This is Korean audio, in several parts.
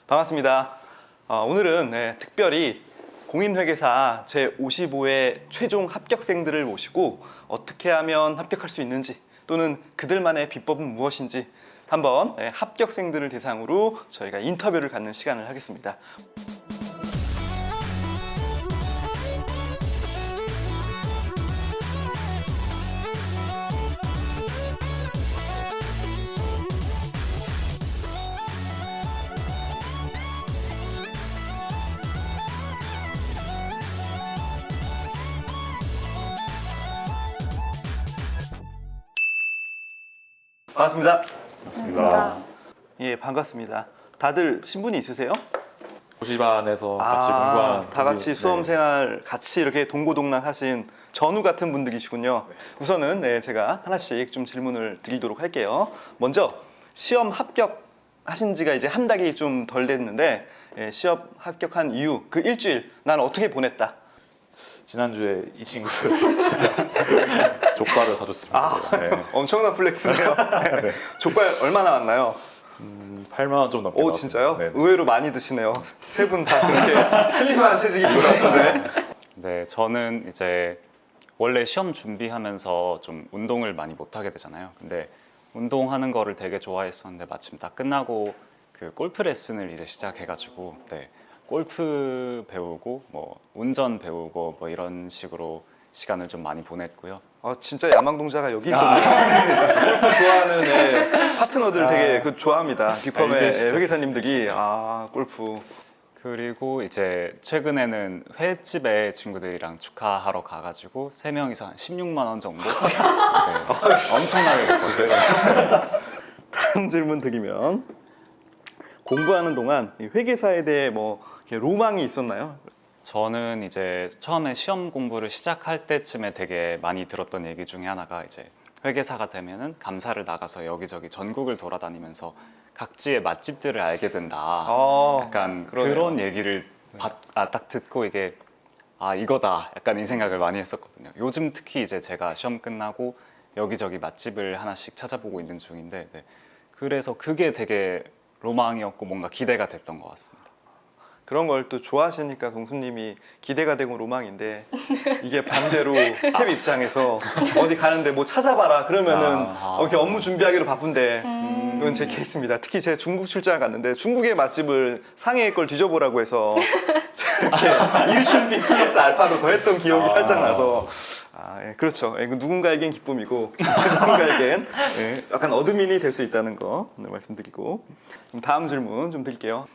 반갑습니다. 오늘은 특별히 공인회계사 제55회 최종 합격생들을 모시고 어떻게 하면 합격할 수 있는지 또는 그들만의 비법은 무엇인지 한번 합격생들을 대상으로 저희가 인터뷰를 갖는 시간을 하겠습니다. 반갑습니다. 반갑습니다. 예, 반갑습니다. 다들 친분이 있으세요? 도시반에서 같이 공부한 다 같이 수험생활 같이 이렇게 동고동락 하신 전우 같은 분들이시군요. 우선은 제가 하나씩 좀 질문을 드리도록 할게요. 먼저 시험 합격하신 지가 이제 한 달이 좀 덜 됐는데 시험 합격한 이후 그 일주일 난 어떻게 보냈다? 지난주에 이 친구들 족발을 사줬습니다. 네. 엄청난 플렉스네요. 네. 족발 얼마 나왔나요? 8만 원 좀 넘게 오, 나왔습니다. 진짜요? 네. 의외로 많이 드시네요. 세 분 다 그렇게 슬림한 체질이신 것 같은데. 네, 저는 이제 원래 시험 준비하면서 좀 운동을 많이 못 하게 되잖아요. 근데 운동하는 거를 되게 좋아했었는데 마침 딱 끝나고 그 골프 레슨을 이제 시작해가지고 골프 배우고 뭐 운전 배우고 뭐 이런 식으로 시간을 좀 많이 보냈고요. 진짜 야망동자가 여기 있었네요. 골프 좋아하는 파트너들 되게 좋아합니다. 빅펌의 회계사님들이 골프. 그리고 이제 최근에는 횟집에 친구들이랑 축하하러 가가지고 3명이서 한 16만 원 정도 엄청나게 먹었어요. 다음 질문 드리면 공부하는 동안 이 회계사에 대해 뭐 이렇게 로망이 있었나요? 저는 이제 처음에 시험 공부를 시작할 때쯤에 되게 많이 들었던 얘기 중에 하나가 이제 회계사가 되면은 감사를 나가서 여기저기 전국을 돌아다니면서 각지의 맛집들을 알게 된다. 약간 그러네요. 그런 얘기를 딱 듣고 이게 이거다. 약간 이 생각을 많이 했었거든요. 요즘 특히 이제 제가 시험 끝나고 여기저기 맛집을 하나씩 찾아보고 있는 중인데 그래서 그게 되게 로망이었고 뭔가 기대가 됐던 것 같습니다. 그런 걸 또 좋아하시니까 동수님이 기대가 되고 로망인데 이게 반대로 스텝 입장에서 어디 가는데 뭐 찾아봐라 그러면은 이렇게 업무 준비하기로 바쁜데 이건 제 케이스입니다. 특히 제가 중국 출장을 갔는데 중국의 맛집을 상해의 걸 뒤져보라고 해서 이렇게 일준비 플러스 알파로 더했던 기억이 살짝 나서 그렇죠. 누군가에겐 기쁨이고 누군가에겐 약간 어드민이 될 수 있다는 거 말씀드리고 다음 질문 좀 드릴게요.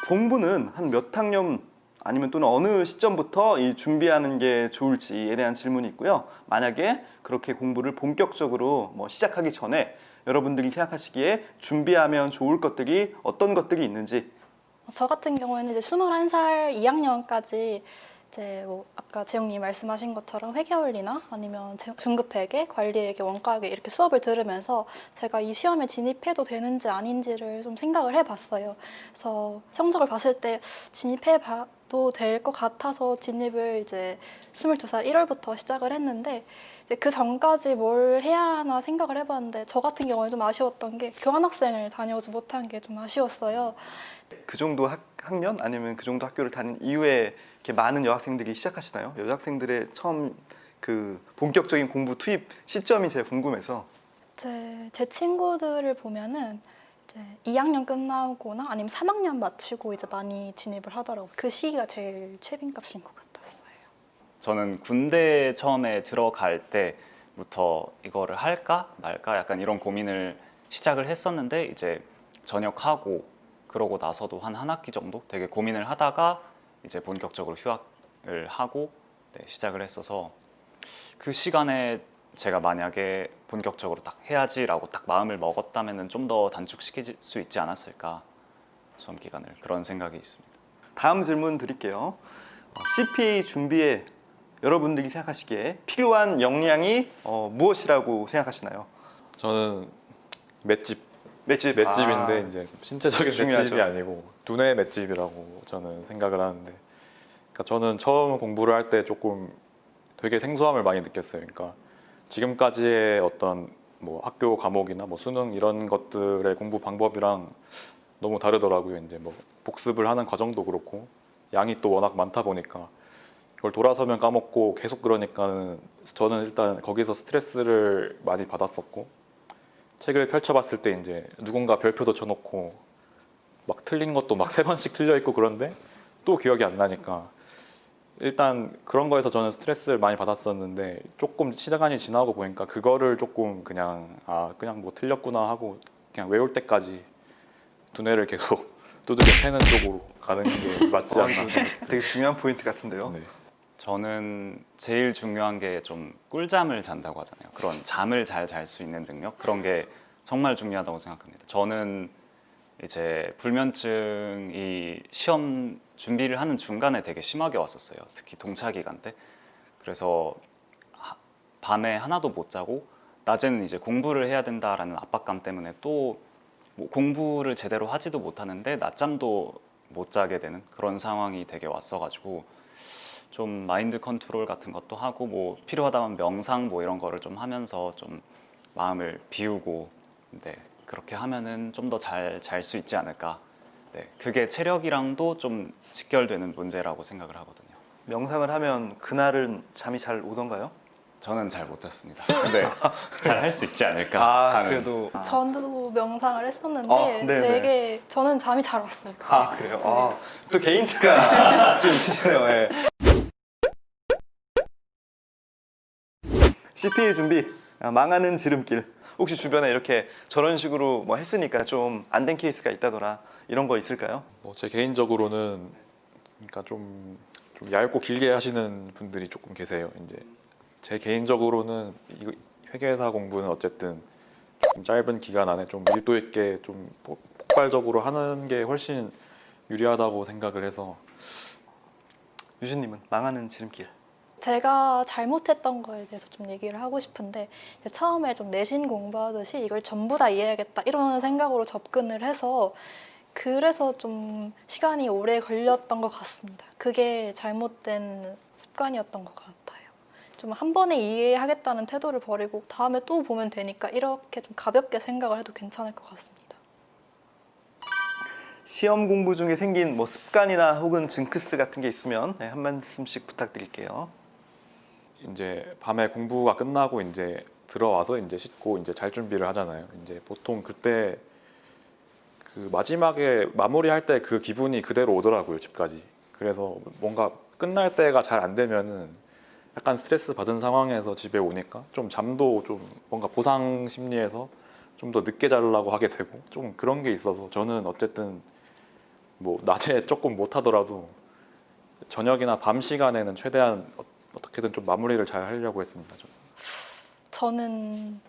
공부는 한 몇 학년 아니면 또는 어느 시점부터 이 준비하는 게 좋을지에 대한 질문이 있고요. 만약에 그렇게 공부를 본격적으로 시작하기 전에 여러분들이 생각하시기에 준비하면 좋을 것들이 어떤 것들이 있는지. 저 같은 경우에는 이제 21살 2학년까지 이제 아까 재영님이 말씀하신 것처럼 회계원리나 아니면 중급회계, 관리회계, 원가회계 이렇게 수업을 들으면서 제가 이 시험에 진입해도 되는지 아닌지를 좀 생각을 해봤어요. 그래서 성적을 봤을 때 진입해봐도 될 것 같아서 진입을 이제 22살 1월부터 시작을 했는데 이제 그 전까지 뭘 해야 하나 생각을 해봤는데 저 같은 경우에 좀 아쉬웠던 게 교환학생을 다녀오지 못한 게 좀 아쉬웠어요. 그 정도 학년 아니면 그 정도 학교를 다닌 이후에 이렇게 많은 여학생들이 시작하시나요? 여학생들의 처음 그 본격적인 공부 투입 시점이 제일 궁금해서. 제 친구들을 보면은 이제 2학년 끝나거나 아니면 3학년 마치고 이제 많이 진입을 하더라고요. 그 시기가 제일 최빈값인 것 같았어요. 저는 군대 처음에 들어갈 때부터 이거를 할까 말까 약간 이런 고민을 시작을 했었는데 이제 전역하고 그러고 나서도 한 학기 정도 되게 고민을 하다가 이제 본격적으로 휴학을 하고 시작을 했어서 그 시간에 제가 만약에 본격적으로 딱 해야지라고 딱 마음을 먹었다면 좀 더 단축시킬 수 있지 않았을까 수험 기간을 그런 생각이 있습니다. 다음 질문 드릴게요. CPA 준비에 여러분들이 생각하시기에 필요한 역량이 무엇이라고 생각하시나요? 저는 맷집. 맷집. 맷집인데 이제 신체적인 중요하죠. 맷집이 아니고 두뇌 맷집이라고 저는 생각을 하는데, 그러니까 저는 처음 공부를 할 때 조금 되게 생소함을 많이 느꼈어요. 그러니까 지금까지의 어떤 뭐 학교 과목이나 뭐 수능 이런 것들의 공부 방법이랑 너무 다르더라고요. 이제 뭐 복습을 하는 과정도 그렇고 양이 또 워낙 많다 보니까 그걸 돌아서면 까먹고 계속 그러니까는 저는 일단 거기서 스트레스를 많이 받았었고 책을 펼쳐봤을 때 이제 누군가 별표도 쳐놓고 막 틀린 것도 막 3번씩 틀려 있고 그런데 또 기억이 안 나니까 일단 그런 거에서 저는 스트레스를 많이 받았었는데 조금 시간이 지나고 보니까 그거를 조금 그냥 그냥 뭐 틀렸구나 하고 그냥 외울 때까지 두뇌를 계속 두들겨 패는 쪽으로 가는 게 맞지 않나. 되게 중요한 포인트 같은데요. 네. 저는 제일 중요한 게 좀 꿀잠을 잔다고 하잖아요. 그런 잠을 잘 잘 수 있는 능력, 그런 게 정말 중요하다고 생각합니다. 저는 이제 불면증이 시험 준비를 하는 중간에 되게 심하게 왔었어요. 특히 동차 기간 때. 그래서 밤에 하나도 못 자고 낮에는 이제 공부를 해야 된다라는 압박감 때문에 또 뭐 공부를 제대로 하지도 못하는데 낮잠도 못 자게 되는 그런 상황이 되게 왔어가지고 좀 마인드 컨트롤 같은 것도 하고 뭐 필요하다면 명상 뭐 이런 거를 좀 하면서 좀 마음을 비우고 네, 그렇게 하면은 좀 더 잘 잘 수 있지 않을까. 네, 그게 체력이랑도 좀 직결되는 문제라고 생각을 하거든요. 명상을 하면 그날은 잠이 잘 오던가요? 저는 잘 못 잤습니다. 근데 잘 할 수 있지 않을까 하는. 그래도 저도 명상을 했었는데 네네. 되게 저는 잠이 잘 왔어요. 그래요? 또 개인치가 좀 있으시네요. 예. CPA 준비 망하는 지름길. 혹시 주변에 이렇게 저런 식으로 뭐 했으니까 좀 안 된 케이스가 있다더라 이런 거 있을까요? 뭐 제 개인적으로는 그러니까 좀 얇고 길게 하시는 분들이 조금 계세요. 이제 제 개인적으로는 이거 회계사 공부는 어쨌든 좀 짧은 기간 안에 좀 밀도 있게 좀 폭발적으로 하는 게 훨씬 유리하다고 생각을 해서. 유진님은 망하는 지름길. 제가 잘못했던 거에 대해서 좀 얘기를 하고 싶은데 처음에 좀 내신 공부하듯이 이걸 전부 다 이해하겠다 이런 생각으로 접근을 해서 그래서 좀 시간이 오래 걸렸던 것 같습니다. 그게 잘못된 습관이었던 것 같아요. 좀 한 번에 이해하겠다는 태도를 버리고 다음에 또 보면 되니까 이렇게 좀 가볍게 생각을 해도 괜찮을 것 같습니다. 시험 공부 중에 생긴 뭐 습관이나 혹은 징크스 같은 게 있으면 한 말씀씩 부탁드릴게요. 이제 밤에 공부가 끝나고 이제 들어와서 이제 씻고 이제 잘 준비를 하잖아요. 이제 보통 그때 그 마지막에 마무리할 때 그 기분이 그대로 오더라고요, 집까지. 그래서 뭔가 끝날 때가 잘 안 되면은 약간 스트레스 받은 상황에서 집에 오니까 좀 잠도 좀 뭔가 보상 심리에서 좀 더 늦게 자려고 하게 되고 좀 그런 게 있어서 저는 어쨌든 뭐 낮에 조금 못 하더라도 저녁이나 밤 시간에는 최대한 어떻게든 좀 마무리를 잘 하려고 했습니다. 저는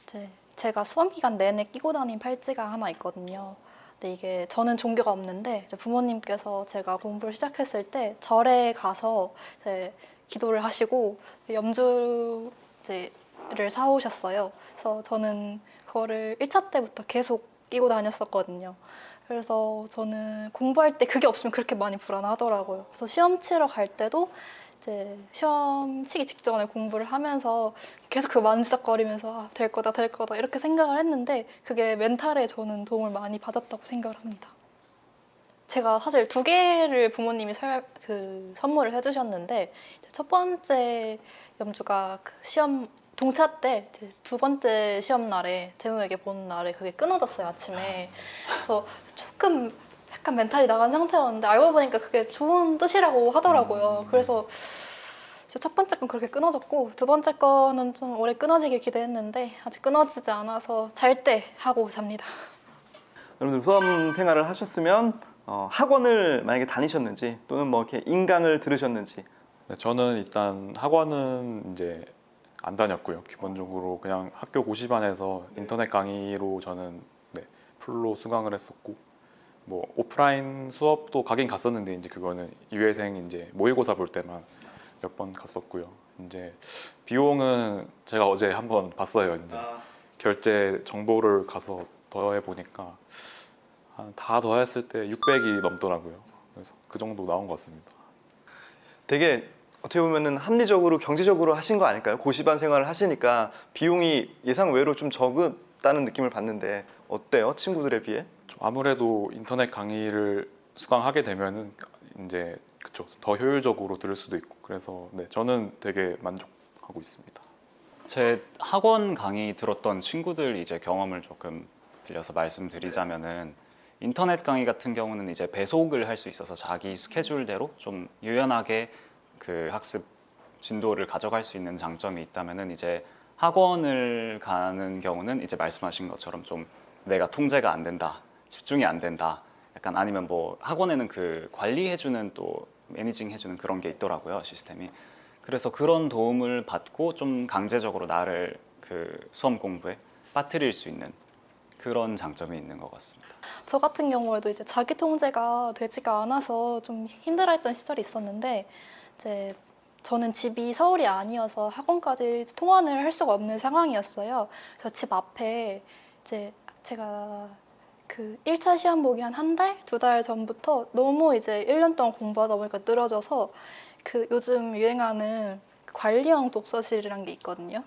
이제 제가 수험 기간 내내 끼고 다닌 팔찌가 하나 있거든요. 근데 이게 저는 종교가 없는데 이제 부모님께서 제가 공부를 시작했을 때 절에 가서 이제 기도를 하시고 염주를 사오셨어요. 그래서 저는 그거를 1차 때부터 계속 끼고 다녔었거든요. 그래서 저는 공부할 때 그게 없으면 그렇게 많이 불안하더라고요. 그래서 시험 치러 갈 때도 이제 시험 치기 직전에 공부를 하면서 계속 그 만지작거리면서 될 거다 될 거다 이렇게 생각을 했는데 그게 멘탈에 저는 도움을 많이 받았다고 생각을 합니다. 제가 사실 2개를 부모님이 선물을 해주셨는데 첫 번째 염주가 그 시험 동차 때 이제 2번째 시험 날에 재무회계 보는 날에 그게 끊어졌어요, 아침에. 그래서 조금 약간 멘탈이 나간 상태였는데 알고 보니까 그게 좋은 뜻이라고 하더라고요. 그래서 첫 번째 건 그렇게 끊어졌고 2번째 거는 좀 오래 끊어지길 기대했는데 아직 끊어지지 않아서 잘 때 하고 잡니다. 여러분들 수험 생활을 하셨으면 학원을 만약에 다니셨는지 또는 뭐 이렇게 인강을 들으셨는지. 네, 저는 일단 학원은 이제 안 다녔고요. 기본적으로 그냥 학교 고시반에서 인터넷 강의로 저는 풀로 수강을 했었고 뭐 오프라인 수업도 가긴 갔었는데 이제 그거는 유예생 이제 모의고사 볼 때만 몇 번 갔었고요. 이제 비용은 제가 어제 한번 봤어요. 이제 결제 정보를 가서 더해 보니까 다 더했을 때 600이 넘더라고요. 그래서 그 정도 나온 것 같습니다. 되게 어떻게 보면은 합리적으로 경제적으로 하신 거 아닐까요? 고시반 생활을 하시니까 비용이 예상 외로 좀 적었다는 느낌을 받는데 어때요? 친구들에 비해? 좀 아무래도 인터넷 강의를 수강하게 되면은 이제 그쵸 더 효율적으로 들을 수도 있고 그래서 네 저는 되게 만족하고 있습니다. 제 학원 강의 들었던 친구들 이제 경험을 조금 빌려서 말씀드리자면은 인터넷 강의 같은 경우는 이제 배속을 할 수 있어서 자기 스케줄대로 좀 유연하게 그 학습 진도를 가져갈 수 있는 장점이 있다면은 이제 학원을 가는 경우는 이제 말씀하신 것처럼 좀 내가 통제가 안 된다, 집중이 안 된다. 약간 아니면 뭐 학원에는 그 관리해주는 또 매니징 해주는 그런 게 있더라고요, 시스템이. 그래서 그런 도움을 받고 좀 강제적으로 나를 그 수험 공부에 빠뜨릴 수 있는 그런 장점이 있는 것 같습니다. 저 같은 경우에도 이제 자기 통제가 되지가 않아서 좀 힘들어했던 시절이 있었는데 이제 저는 집이 서울이 아니어서 학원까지 통원을 할 수가 없는 상황이었어요. 그래서 집 앞에 이제 제가 그 1차 시험 보기 한 달, 2달 전부터 너무 이제 1년 동안 공부하다 보니까 늘어져서 그 요즘 유행하는 관리형 독서실이란 게 있거든요.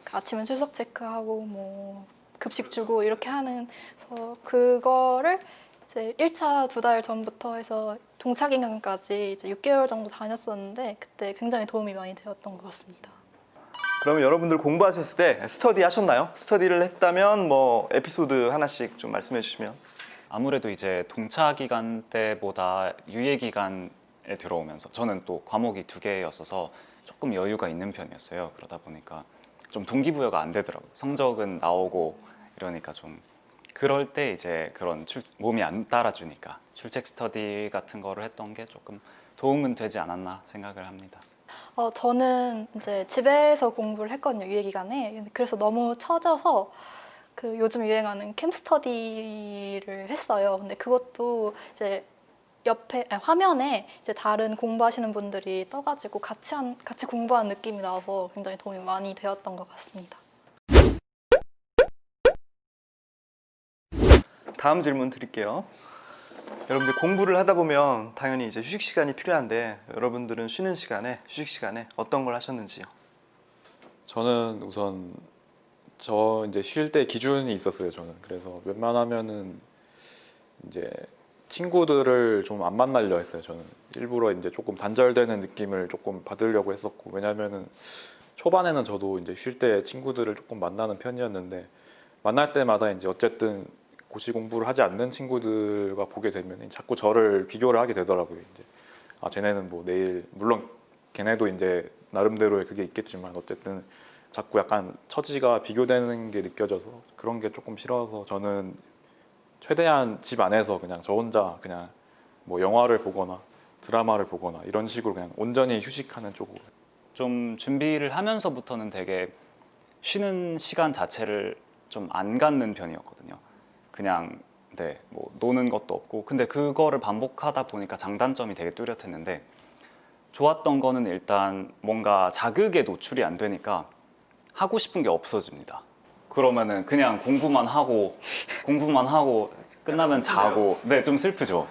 그 아침에 출석 체크하고 뭐 급식 주고 이렇게 하는 그래서 그거를 이제 1차 2달 전부터 해서 동차 기간까지 이제 6개월 정도 다녔었는데 그때 굉장히 도움이 많이 되었던 것 같습니다. 그러면 여러분들 공부하셨을 때 스터디 하셨나요? 스터디를 했다면 뭐 에피소드 하나씩 좀 말씀해 주시면. 아무래도 이제 동차 기간 때보다 유예 기간에 들어오면서 저는 또 과목이 2개였어서 조금 여유가 있는 편이었어요. 그러다 보니까 좀 동기부여가 안 되더라고요. 성적은 나오고 이러니까 좀 그럴 때 이제 그런 몸이 안 따라주니까 출첵 스터디 같은 거를 했던 게 조금 도움은 되지 않았나 생각을 합니다. 저는 이제 집에서 공부를 했거든요, 유예 기간에. 그래서 너무 처져서 그 요즘 유행하는 캠스터디를 했어요. 근데 그것도 이제 옆에 화면에 이제 다른 공부하시는 분들이 떠가지고 같이 공부한 느낌이 나서 굉장히 도움이 많이 되었던 것 같습니다. 다음 질문 드릴게요. 여러분들 공부를 하다 보면 당연히 이제 휴식 시간이 필요한데 여러분들은 쉬는 시간에 휴식 시간에 어떤 걸 하셨는지요? 저는 우선 저 이제 쉴 때 기준이 있었어요. 저는 그래서 웬만하면은 이제 친구들을 좀 안 만나려 했어요. 저는 일부러 이제 조금 단절되는 느낌을 조금 받으려고 했었고 왜냐면은 초반에는 저도 이제 쉴 때 친구들을 조금 만나는 편이었는데 만날 때마다 이제 어쨌든 고시 공부를 하지 않는 친구들과 보게 되면 자꾸 저를 비교를 하게 되더라고요. 이제 아 쟤네는 뭐 내일 물론 걔네도 이제 나름대로의 그게 있겠지만 어쨌든 자꾸 약간 처지가 비교되는 게 느껴져서 그런 게 조금 싫어서 저는 최대한 집 안에서 그냥 저 혼자 그냥 뭐 영화를 보거나 드라마를 보거나 이런 식으로 그냥 온전히 휴식하는 쪽으로. 좀 준비를 하면서부터는 되게 쉬는 시간 자체를 좀 안 갖는 편이었거든요. 그냥 네, 뭐 노는 것도 없고 근데 그거를 반복하다 보니까 장단점이 되게 뚜렷했는데 좋았던 거는 일단 뭔가 자극에 노출이 안 되니까 하고 싶은 게 없어집니다. 그러면은 그냥 공부만 하고 끝나면 자고 네, 좀 슬프죠.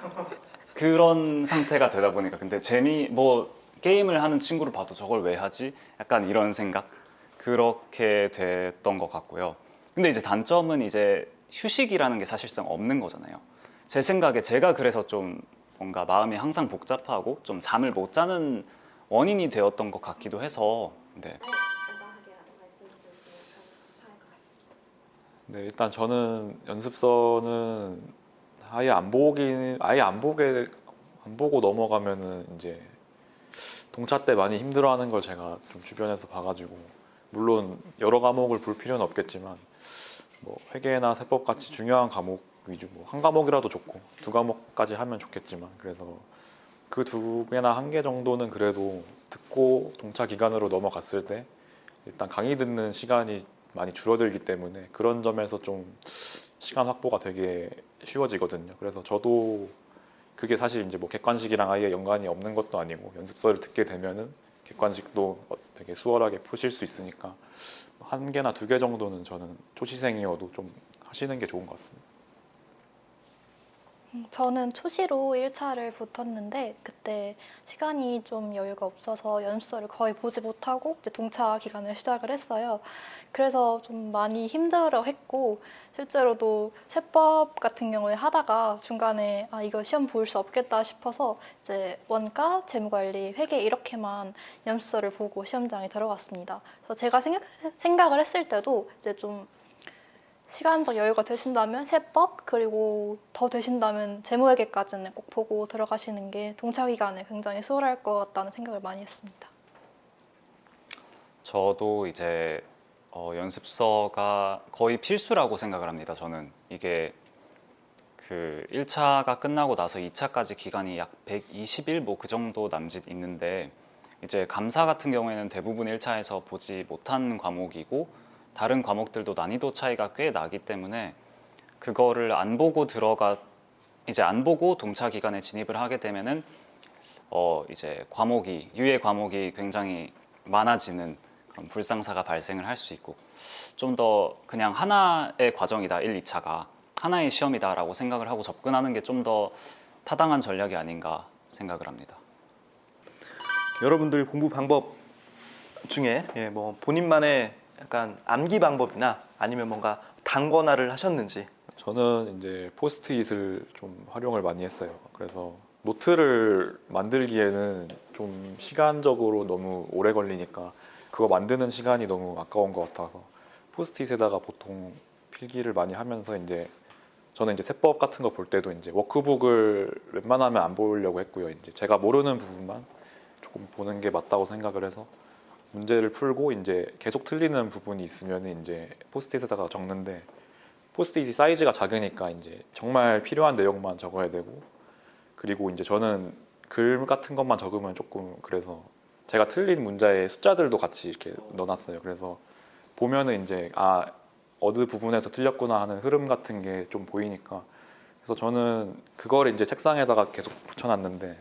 그런 상태가 되다 보니까 근데 뭐 게임을 하는 친구를 봐도 저걸 왜 하지? 약간 이런 생각 그렇게 됐던 것 같고요. 근데 이제 단점은 이제 휴식이라는 게 사실상 없는 거잖아요. 제 생각에 제가 그래서 좀 뭔가 마음이 항상 복잡하고 좀 잠을 못 자는 원인이 되었던 것 같기도 해서 네. 간단하게라도 말씀해 주시면 감사할 것 같습니다. 네, 일단 저는 연습서는 아예 안 보고 넘어가면은 이제 동차 때 많이 힘들어하는 걸 제가 좀 주변에서 봐가지고 물론 여러 과목을 볼 필요는 없겠지만 뭐 회계나 세법 같이 중요한 과목 위주 뭐 한 과목이라도 좋고 2과목까지 하면 좋겠지만 그래서 그 2개나 1개 정도는 그래도 듣고 동차 기간으로 넘어갔을 때 일단 강의 듣는 시간이 많이 줄어들기 때문에 그런 점에서 좀 시간 확보가 되게 쉬워지거든요. 그래서 저도 그게 사실 이제 뭐 객관식이랑 아예 연관이 없는 것도 아니고 연습서를 듣게 되면은 객관식도 되게 수월하게 푸실 수 있으니까 1개나 2개 정도는 저는 초시생이어도 좀 하시는 게 좋은 것 같습니다. 저는 초시로 1차를 붙었는데 그때 시간이 좀 여유가 없어서 연습서를 거의 보지 못하고 이제 동차 기간을 시작을 했어요. 그래서 좀 많이 힘들어했고 실제로도 세법 같은 경우에 하다가 중간에 아 이거 시험 볼 수 없겠다 싶어서 이제 원가, 재무관리, 회계 이렇게만 연습서를 보고 시험장에 들어갔습니다. 그래서 제가 생각을 했을 때도 이제 좀 시간적 여유가 되신다면 세법 그리고 더 되신다면 재무회계까지는 꼭 보고 들어가시는 게 동차 기간에 굉장히 수월할 것 같다는 생각을 많이 했습니다. 저도 이제 연습서가 거의 필수라고 생각을 합니다. 저는 이게 그 1차가 끝나고 나서 2차까지 기간이 약 120일 뭐 그 정도 남짓 있는데 이제 감사 같은 경우에는 대부분 1차에서 보지 못한 과목이고 다른 과목들도 난이도 차이가 꽤 나기 때문에 그거를 안 보고 이제 안 보고 동차 기간에 진입을 하게 되면은 이제 유예 과목이 굉장히 많아지는 그런 불상사가 발생을 할 수 있고 좀 더 그냥 하나의 과정이다 1, 2차가 하나의 시험이다라고 생각을 하고 접근하는 게 좀 더 타당한 전략이 아닌가 생각을 합니다. 여러분들 공부 방법 중에 뭐 본인만의 약간 암기 방법이나 아니면 뭔가 단권화를 하셨는지. 저는 이제 포스트잇을 좀 활용을 많이 했어요. 그래서 노트를 만들기에는 좀 시간적으로 너무 오래 걸리니까 그거 만드는 시간이 너무 아까운 것 같아서 포스트잇에다가 보통 필기를 많이 하면서 이제 저는 이제 세법 같은 거 볼 때도 이제 워크북을 웬만하면 안 보려고 했고요. 이제 제가 모르는 부분만 조금 보는 게 맞다고 생각을 해서 문제를 풀고 이제 계속 틀리는 부분이 있으면 이제 포스트잇에다가 적는데 포스트잇이 사이즈가 작으니까 이제 정말 필요한 내용만 적어야 되고 그리고 이제 저는 글 같은 것만 적으면 조금 그래서 제가 틀린 문자에 숫자들도 같이 이렇게 넣어놨어요. 그래서 보면은 이제 아 어느 부분에서 틀렸구나 하는 흐름 같은 게 좀 보이니까 그래서 저는 그거를 이제 책상에다가 계속 붙여놨는데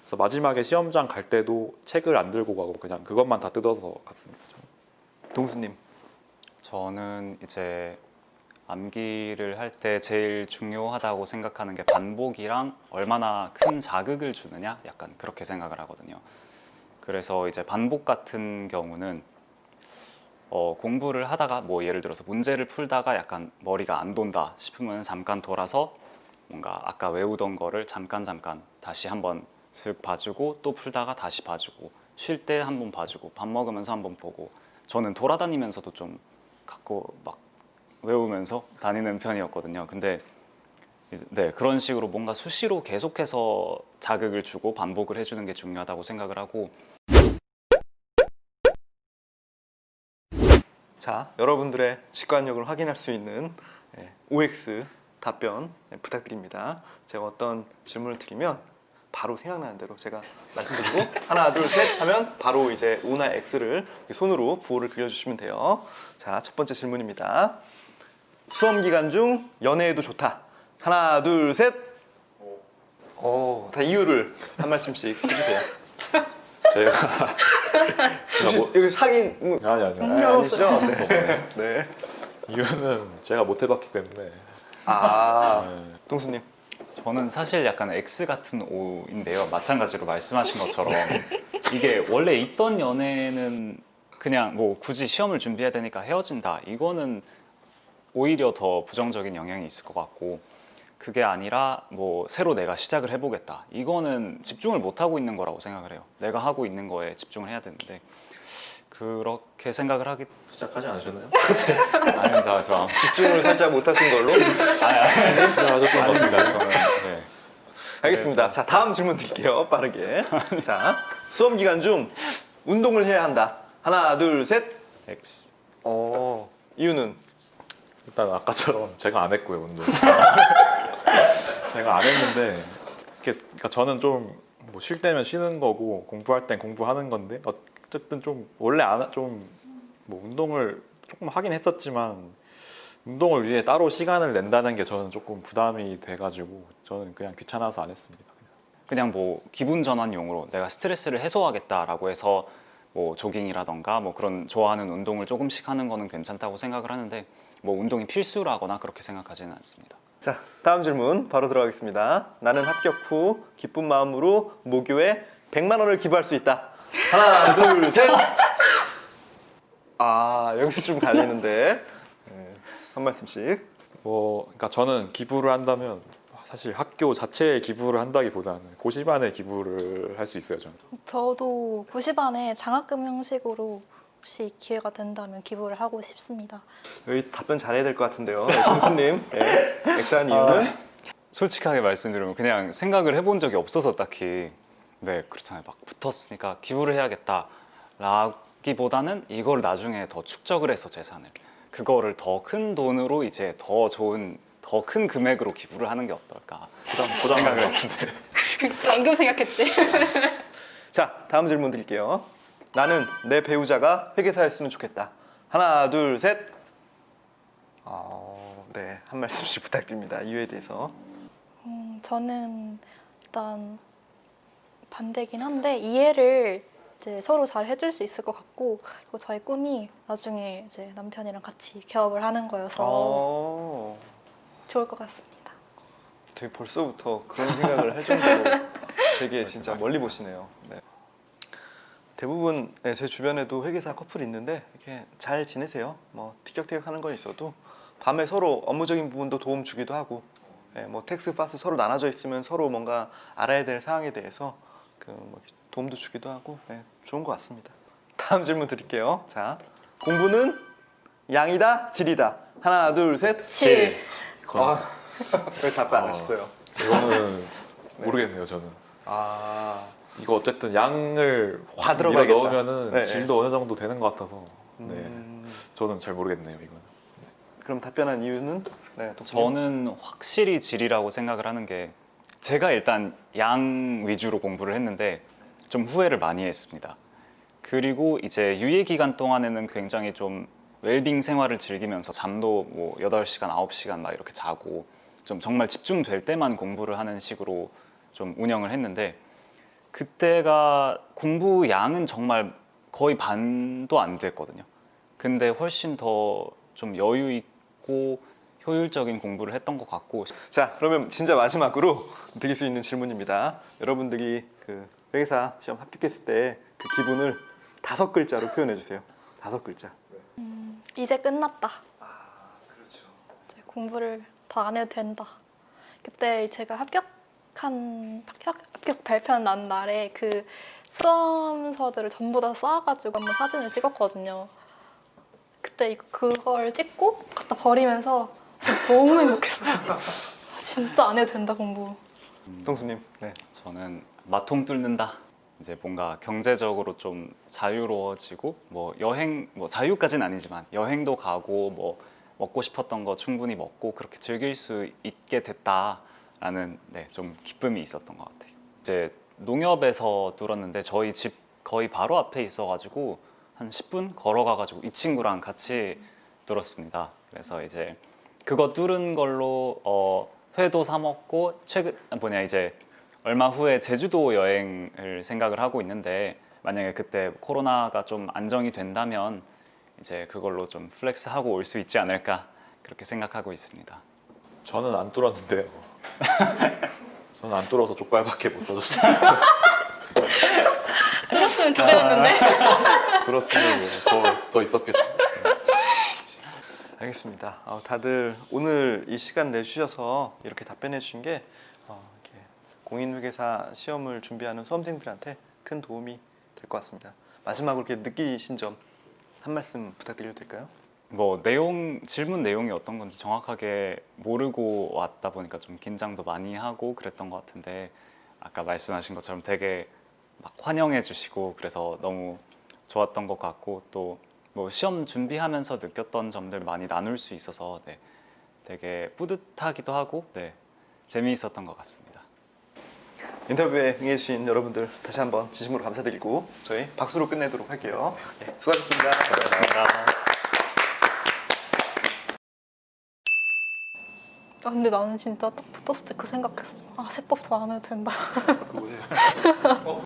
그래서 마지막에 시험장 갈 때도 책을 안 들고 가고 그냥 그것만 다 뜯어서 갔습니다. 저는. 동수님. 저는 이제 암기를 할 때 제일 중요하다고 생각하는 게 반복이랑 얼마나 큰 자극을 주느냐 약간 그렇게 생각을 하거든요. 그래서 이제 반복 같은 경우는 공부를 하다가 뭐 예를 들어서 문제를 풀다가 약간 머리가 안 돈다 싶으면 잠깐 돌아서 뭔가 아까 외우던 거를 잠깐 다시 한번 슥 봐주고 또 풀다가 다시 봐주고 쉴 때 한번 봐주고 밥 먹으면서 한번 보고 저는 돌아다니면서도 좀 갖고 막 외우면서 다니는 편이었거든요. 근데 네, 그런 식으로 뭔가 수시로 계속해서 자극을 주고 반복을 해주는 게 중요하다고 생각을 하고 자, 여러분들의 직관력을 확인할 수 있는 OX 답변 부탁드립니다. 제가 어떤 질문을 드리면 바로 생각나는 대로 제가 말씀드리고 하나, 둘, 셋 하면 바로 이제 O나 X를 손으로 부호를 그려주시면 돼요. 자, 첫 번째 질문입니다. 수험 기간 중 연애해도 좋다. 하나, 둘, 셋. 다 이유를 한 말씀씩 해주세요. 제가 혹시 뭐- 여기 사귄 아니 아니시죠? 네. 네. 이유는 제가 못 해봤기 때문에 네. 동수님. 저는 사실 약간 X 같은 O인데요. 마찬가지로 말씀하신 것처럼 이게 원래 있던 연애는 그냥 뭐 굳이 시험을 준비해야 되니까 헤어진다. 이거는 오히려 더 부정적인 영향이 있을 것 같고 그게 아니라 뭐 새로 내가 시작을 해보겠다. 이거는 집중을 못 하고 있는 거라고 생각을 해요. 내가 하고 있는 거에 집중을 해야 되는데 그렇게 생각을 하기 시작하지 않으셨나요? 아닙니다. 저 집중을 살짝 못하신 걸로. 시작하셨던 것 같은데 저는 네. 알겠습니다. 자, 다음 질문 드릴게요. 빠르게. 자, 수험 기간 중 운동을 해야 한다. 하나, 둘, 셋. X. 이유는? 일단 아까처럼 제가 안 했고요 운동. 제가 안 했는데 그러니까 저는 좀 뭐 쉴 때면 쉬는 거고 공부할 땐 공부하는 건데 어쨌든 좀 원래 좀 뭐 운동을 조금 하긴 했었지만 운동을 위해 따로 시간을 낸다는 게 저는 조금 부담이 돼가지고 저는 그냥 귀찮아서 안 했습니다. 그냥 뭐 기분 전환용으로 내가 스트레스를 해소하겠다라고 해서 뭐 조깅이라던가 뭐 그런 좋아하는 운동을 조금씩 하는 거는 괜찮다고 생각을 하는데 뭐 운동이 필수라거나 그렇게 생각하지는 않습니다. 자, 다음 질문 바로 들어가겠습니다. 나는 합격 후 기쁜 마음으로 모교에 100만 원을 기부할 수 있다. 하나, 둘, 셋. 아, 여기서 좀 갈리는데. 네, 한 말씀씩. 그러니까 저는 기부를 한다면 사실 학교 자체에 기부를 한다기보다는 고시반에 기부를 할 수 있어요, 저는. 저도 고시반에 장학금 형식으로 혹시 기회가 된다면 기부를 하고 싶습니다. 여기 답변 잘해야 될 것 같은데요. 네, 동수님. 네, 엑스한 이유는? 솔직하게 말씀드리면 그냥 생각을 해본 적이 없어서 딱히 네 그렇잖아요. 막 붙었으니까 기부를 해야겠다 라기보다는 이걸 나중에 더 축적을 해서 재산을 그거를 더 큰 돈으로 이제 더 좋은 더 큰 금액으로 기부를 하는 게 어떨까 생각을 했는데 방금 생각했지. 자, 다음 질문 드릴게요. 나는 내 배우자가 회계사였으면 좋겠다. 하나, 둘, 셋. 네, 한 말씀씩 부탁드립니다. 이유에 대해서. 저는 일단 반대긴 한데 이해를 이제 서로 잘 해줄 수 있을 것 같고 그리고 저희 꿈이 나중에 이제 남편이랑 같이 개업을 하는 거여서 좋을 것 같습니다. 되게 벌써부터 그런 생각을 할 정도로 되게 진짜 멀리 보시네요. 네. 대부분 제 주변에도 회계사 커플이 있는데 이렇게 잘 지내세요. 뭐 티격태격 하는 건 있어도 밤에 서로 업무적인 부분도 도움 주기도 하고 뭐 텍스 파스 서로 나눠져 있으면 서로 뭔가 알아야 될 사항에 대해서 뭐 도움도 주기도 하고 좋은 것 같습니다. 다음 질문 드릴게요. 자, 공부는 양이다 질이다. 하나, 둘, 셋. 질. 왜 답변 안 하셨어요? 이거는 모르겠네요, 저는. 이거 어쨌든 양을 다 확 밀어 들어가겠다. 넣으면은 네, 질도 어느 정도 되는 것 같아서 네, 음, 저는 잘 모르겠네요, 이건. 그럼 답변한 이유는? 네, 독수님. 저는 확실히 질이라고 생각을 하는 게 제가 일단 양 위주로 공부를 했는데 좀 후회를 많이 했습니다. 그리고 이제 유예 기간 동안에는 굉장히 좀 웰빙 생활을 즐기면서 잠도 뭐 8시간, 9시간 막 이렇게 자고 좀 정말 집중될 때만 공부를 하는 식으로 좀 운영을 했는데 그때가 공부 양은 정말 거의 반도 안 됐거든요. 근데 훨씬 더 좀 여유 있고 효율적인 공부를 했던 것 같고 자, 그러면 진짜 마지막으로 드릴 수 있는 질문입니다. 여러분들이 그 회계사 시험 합격했을 때 그 기분을 5글자로 표현해 주세요. 5글자. 이제 끝났다. 그렇죠. 이제 공부를 더 안 해도 된다. 그때 제가 합격 발표 난 날에 그 수험서들을 전부 다 쌓아가지고 한번 사진을 찍었거든요. 그때 그걸 찍고 갖다 버리면서 진짜 너무 행복했어요. 진짜 안 해도 된다 공부. 동수님. 네. 저는 마통 뚫는다. 이제 뭔가 경제적으로 좀 자유로워지고 뭐 여행 뭐 자유까지는 아니지만 여행도 가고 뭐 먹고 싶었던 거 충분히 먹고 그렇게 즐길 수 있게 됐다라는 좀 기쁨이 있었던 것 같아요. 이제 농협에서 뚫었는데 저희 집 거의 바로 앞에 있어가지고 한 10분 걸어가가지고 이 친구랑 같이 뚫었습니다. 그래서 이제 그거 뚫은 걸로 회도 사 먹고 이제 얼마 후에 제주도 여행을 생각을 하고 있는데 만약에 그때 코로나가 좀 안정이 된다면 이제 그걸로 좀 플렉스하고 올 수 있지 않을까 그렇게 생각하고 있습니다. 저는 안 뚫었는데요. 저는 안 뚫어서 족발밖에 못 사줬어요. 들었으면 두 배 됐는데. 들었으면 더 있었겠죠. 알겠습니다. 다들 오늘 이 시간 내주셔서 이렇게 답변해 주신 게 이렇게 공인회계사 시험을 준비하는 수험생들한테 큰 도움이 될 것 같습니다. 마지막으로 이렇게 느끼신 점 한 말씀 부탁드려도 될까요? 뭐 질문 내용이 어떤 건지 정확하게 모르고 왔다 보니까 좀 긴장도 많이 하고 그랬던 것 같은데 아까 말씀하신 것처럼 되게 막 환영해 주시고 그래서 너무 좋았던 것 같고 또 뭐 시험 준비하면서 느꼈던 점들 많이 나눌 수 있어서 되게 뿌듯하기도 하고 재미있었던 것 같습니다. 인터뷰에 응해주신 여러분들 다시 한번 진심으로 감사드리고 저희 박수로 끝내도록 할게요. 네, 수고하셨습니다. 감사합니다. 근데 나는 진짜 딱 붙었을 때 그 생각했어. 세법 더 안 해도 된다. 그거 해요.